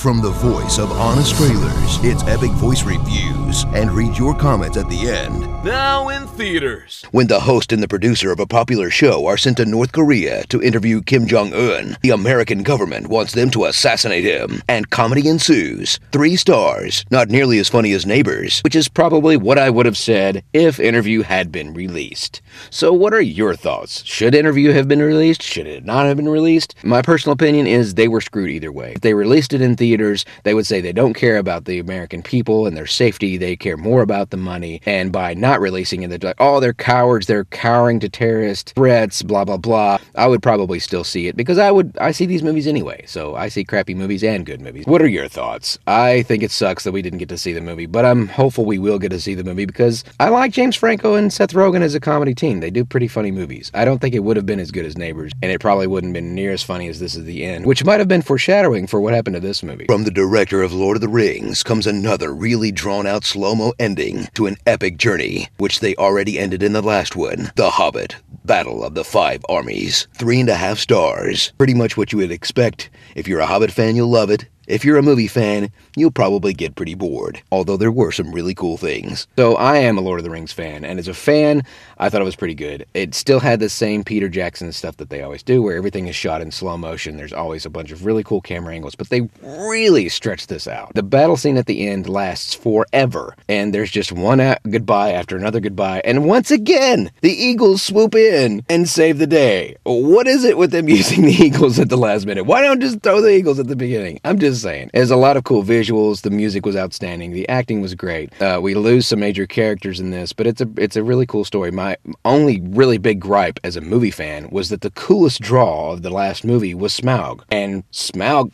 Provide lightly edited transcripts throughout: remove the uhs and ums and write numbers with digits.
From the voice of honest trailers, it's Epic Voice Reviews, and read your comments at the end. Now in theaters. When the host and the producer of a popular show are sent to North Korea to interview Kim Jong-un, the American government wants them to assassinate him, and comedy ensues. 3 stars, not nearly as funny as Neighbors, which is probably what I would have said if Interview had been released. So what are your thoughts? Should Interview have been released? Should it not have been released? My personal opinion is they were screwed either way. If they released it in theaters, they would say they don't care about the American people and their safety, they care more about the money, and by not releasing it, they're like, oh, they're cowards, they're cowering to terrorist threats, blah, blah, blah. I would probably still see it, because I see these movies anyway, so I see crappy movies and good movies. What are your thoughts? I think it sucks that we didn't get to see the movie, but I'm hopeful we will get to see the movie, because I like James Franco and Seth Rogen as a comedy team. They do pretty funny movies. I don't think it would have been as good as Neighbors, and it probably wouldn't have been near as funny as This Is the End, which might have been foreshadowing for what happened to this movie. From the director of Lord of the Rings comes another really drawn-out slow-mo ending to an epic journey, which they already ended in the last one, The Hobbit, Battle of the 5 Armies. 3.5 stars. Pretty much what you would expect. If you're a Hobbit fan, you'll love it. If you're a movie fan, you'll probably get pretty bored, although there were some really cool things. So I am a Lord of the Rings fan, and as a fan, I thought it was pretty good. It still had the same Peter Jackson stuff that they always do, where everything is shot in slow motion. There's always a bunch of really cool camera angles, but they really stretched this out. The battle scene at the end lasts forever, and there's just one goodbye after another goodbye, and once again, the Eagles swoop in and save the day. What is it with them using the Eagles at the last minute? Why don't just throw the Eagles at the beginning? I'm just saying. There's a lot of cool visuals. The music was outstanding. The acting was great. We lose some major characters in this, but it's a really cool story. My only really big gripe as a movie fan was that the coolest draw of the last movie was Smaug. And Smaug,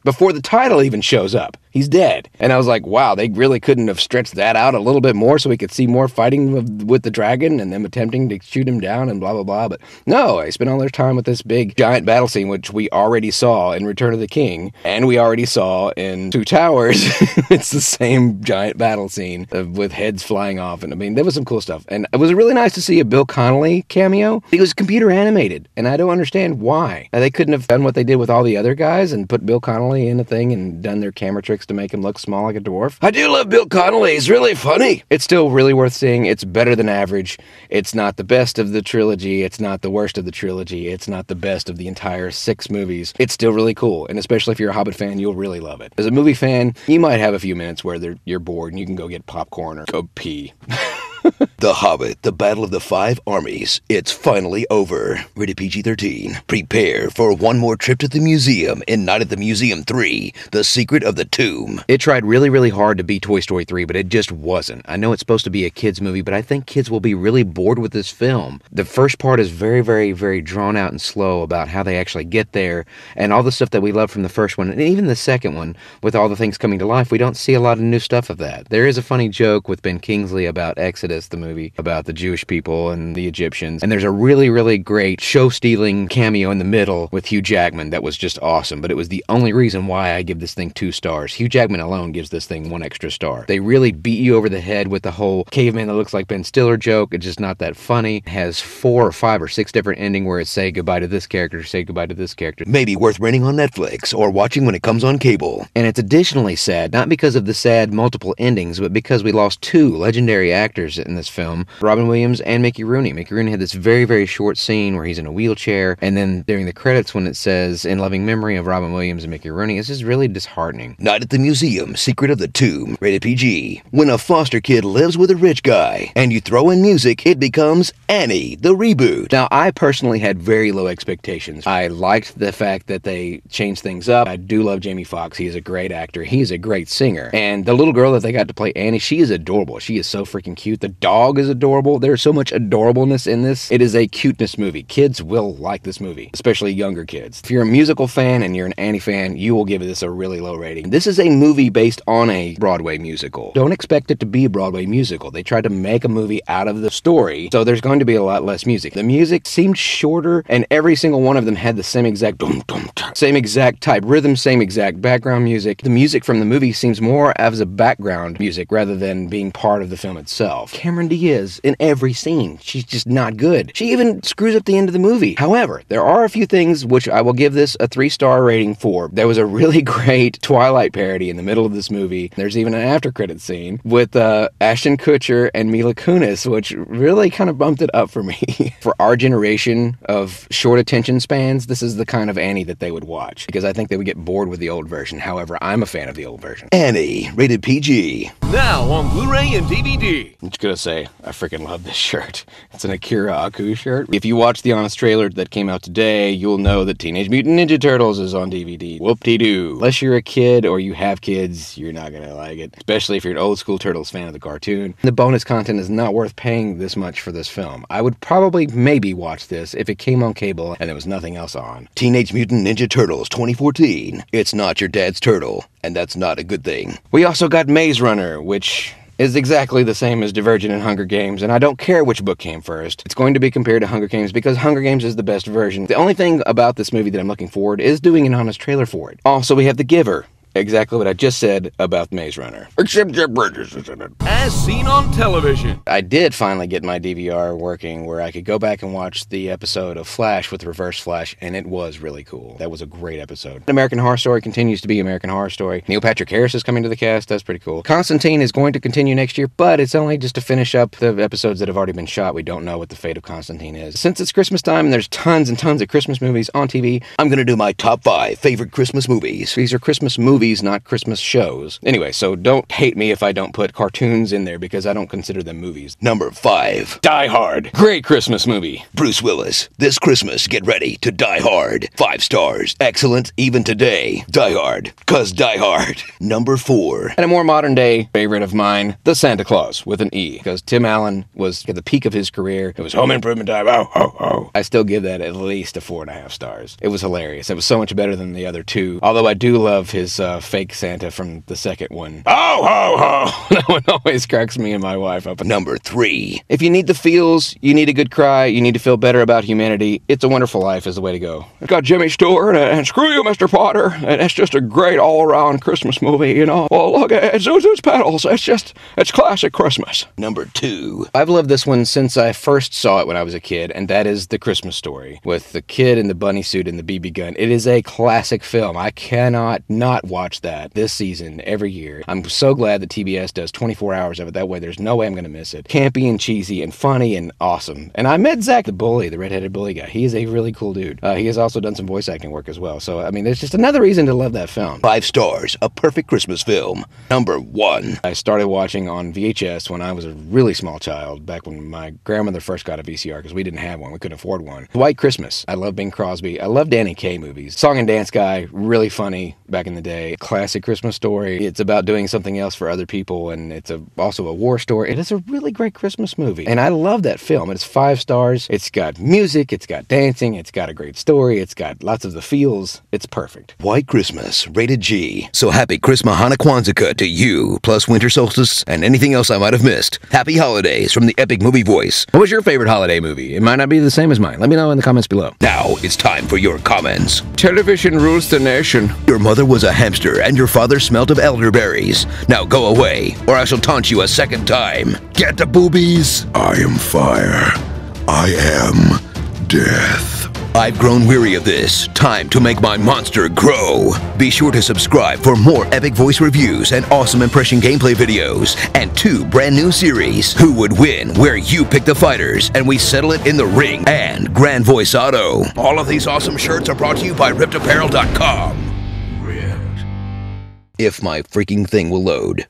before the title even shows up, he's dead. And I was like, wow, they really couldn't have stretched that out a little bit more so we could see more fighting with the dragon and them attempting to shoot him down and blah, blah, blah. But no, I spent all their time with this big giant battle scene, which we already saw in Return of the King, and we already saw in Two Towers. It's the same giant battle scene with heads flying off. And I mean, there was some cool stuff. And it was really nice to see a Bill Connolly cameo. He was computer animated, and I don't understand why. They couldn't have done what they did with all the other guys and put Bill Connolly in a thing and done their camera tricks to make him look small like a dwarf. I do love Bill Connolly. He's really funny. It's still really worth seeing. It's better than average. It's not the best of the trilogy. It's not the worst of the trilogy. It's not the best of the entire 6 movies. It's still really cool, and especially if you're a Hobbit fan, you'll really love it. As a movie fan, you might have a few minutes where you're bored and you can go get popcorn or go pee. The Hobbit, the Battle of the 5 Armies. It's finally over. Rated PG-13. Prepare for one more trip to the museum in Night at the Museum 3, The Secret of the Tomb. It tried really, really hard to be Toy Story 3, but it just wasn't. I know it's supposed to be a kid's movie, but I think kids will be really bored with this film. The first part is very, very, very drawn out and slow about how they actually get there, and all the stuff that we love from the first one, and even the second one, with all the things coming to life, we don't see a lot of new stuff of that. There is a funny joke with Ben Kingsley about Exodus, the movie about the Jewish people and the Egyptians, and there's a really, really great show-stealing cameo in the middle with Hugh Jackman that was just awesome, but it was the only reason why I give this thing 2 stars. Hugh Jackman alone gives this thing 1 extra star. They really beat you over the head with the whole caveman that looks like Ben Stiller joke. It's just not that funny. It has 4 or 5 or 6 different endings where it's say goodbye to this character, say goodbye to this character. Maybe worth renting on Netflix or watching when it comes on cable. And it's additionally sad, not because of the sad multiple endings, but because we lost 2 legendary actors in this film, Robin Williams and Mickey Rooney. Mickey Rooney had this very, very short scene where he's in a wheelchair, and then during the credits when it says, in loving memory of Robin Williams and Mickey Rooney, it's just really disheartening. Night at the Museum, Secret of the Tomb, rated PG. When a foster kid lives with a rich guy, and you throw in music, it becomes Annie, the reboot. Now, I personally had very low expectations. I liked the fact that they changed things up. I do love Jamie Foxx. He is a great actor. He's a great singer. And the little girl that they got to play Annie, she is adorable. She is so freaking cute. The dog is adorable. There's so much adorableness in this. It is a cuteness movie. Kids will like this movie, especially younger kids. If you're a musical fan and you're an Annie fan, you will give this a really low rating. This is a movie based on a Broadway musical. Don't expect it to be a Broadway musical. They tried to make a movie out of the story, so there's going to be a lot less music. The music seemed shorter, and every single one of them had the same exact same exact type rhythm, same exact background music. The music from the movie seems more as a background music rather than being part of the film itself. Cameron She is in every scene. She's just not good. She even screws up the end of the movie. However, there are a few things which I will give this a 3-star rating for. There was a really great Twilight parody in the middle of this movie. There's even an after-credit scene with Ashton Kutcher and Mila Kunis, which really kind of bumped it up for me. For our generation of short attention spans, this is the kind of Annie that they would watch, because I think they would get bored with the old version. However, I'm a fan of the old version. Annie, rated PG. Now on Blu-ray and DVD. I'm just gonna say, I freaking love this shirt. It's an Akira Aku shirt. If you watch the Honest trailer that came out today, you'll know that Teenage Mutant Ninja Turtles is on DVD. Whoop-de-doo. Unless you're a kid or you have kids, you're not gonna like it. Especially if you're an old school Turtles fan of the cartoon. The bonus content is not worth paying this much for this film. I would probably maybe watch this if it came on cable and there was nothing else on. Teenage Mutant Ninja Turtles 2014. It's not your dad's turtle, and that's not a good thing. We also got Maze Runner, which is exactly the same as Divergent and Hunger Games, and I don't care which book came first. It's going to be compared to Hunger Games because Hunger Games is the best version. The only thing about this movie that I'm looking forward is doing an honest trailer for it. Also, we have The Giver. Exactly what I just said about Maze Runner. Except Jeff Bridges is in it. As seen on television. I did finally get my DVR working where I could go back and watch the episode of Flash with Reverse Flash, and it was really cool. That was a great episode. American Horror Story continues to be American Horror Story. Neil Patrick Harris is coming to the cast. That's pretty cool. Constantine is going to continue next year, but it's only just to finish up the episodes that have already been shot. We don't know what the fate of Constantine is. Since it's Christmas time and there's tons and tons of Christmas movies on TV, I'm gonna do my top 5 favorite Christmas movies. These are Christmas movies, not Christmas shows. Anyway, so don't hate me if I don't put cartoons in there because I don't consider them movies. Number 5. Die Hard. Great Christmas movie. Bruce Willis. This Christmas, get ready to die hard. 5 stars. Excellent even today. Die Hard. 'Cause die hard. Number 4. And a more modern day favorite of mine, The Santa Claus with an E. Because Tim Allen was at the peak of his career. It was Home Improvement time. Oh, oh, oh. I still give that at least a 4.5 stars. It was hilarious. It was so much better than the other two. Although I do love his fake Santa from the second one. Oh, ho, ho! That one always cracks me and my wife up. Number 3. If you need the feels, you need a good cry, you need to feel better about humanity, It's a Wonderful Life is the way to go. It's got Jimmy Stewart and Screw You, Mr. Potter, and it's just a great all-around Christmas movie, you know. Well, look at Zuzu's Petals. It's classic Christmas. Number 2. I've loved this one since I first saw it when I was a kid, and that is The Christmas Story, with the kid in the bunny suit and the BB gun. It is a classic film. I cannot not watch that this season every year. I'm so glad that TBS does 24 hours of it. That way there's no way I'm going to miss it. Campy and cheesy and funny and awesome. And I met Zach the bully, the redheaded bully guy. He is a really cool dude. He has also done some voice acting work as well. So, I mean, there's just another reason to love that film. 5 stars. A perfect Christmas film. Number 1. I started watching on VHS when I was a really small child, back when my grandmother first got a VCR because we didn't have one. We couldn't afford one. White Christmas. I love Bing Crosby. I love Danny Kaye movies. Song and dance guy, really funny back in the day. Classic Christmas story. It's about doing something else for other people, and it's also a war story. It is a really great Christmas movie, and I love that film. It's 5 stars. It's got music. It's got dancing. It's got a great story. It's got lots of the feels. It's perfect. White Christmas, rated G. So happy Christmas Hanukkah to you, plus winter solstice and anything else I might have missed. Happy holidays from the Epic Movie Voice. What was your favorite holiday movie? It might not be the same as mine. Let me know in the comments below. Now it's time for your comments. Television rules the nation. Your mother was a hamster and your father smelled of elderberries. Now go away, or I shall taunt you a second time. Get the boobies. I am fire. I am death. I've grown weary of this. Time to make my monster grow. Be sure to subscribe for more epic voice reviews and awesome impression gameplay videos. And 2 brand new series. Who Would Win? Where you pick the fighters and we settle it in the ring. And Grand Voice Auto. All of these awesome shirts are brought to you by RippedApparel.com. If my freaking thing will load.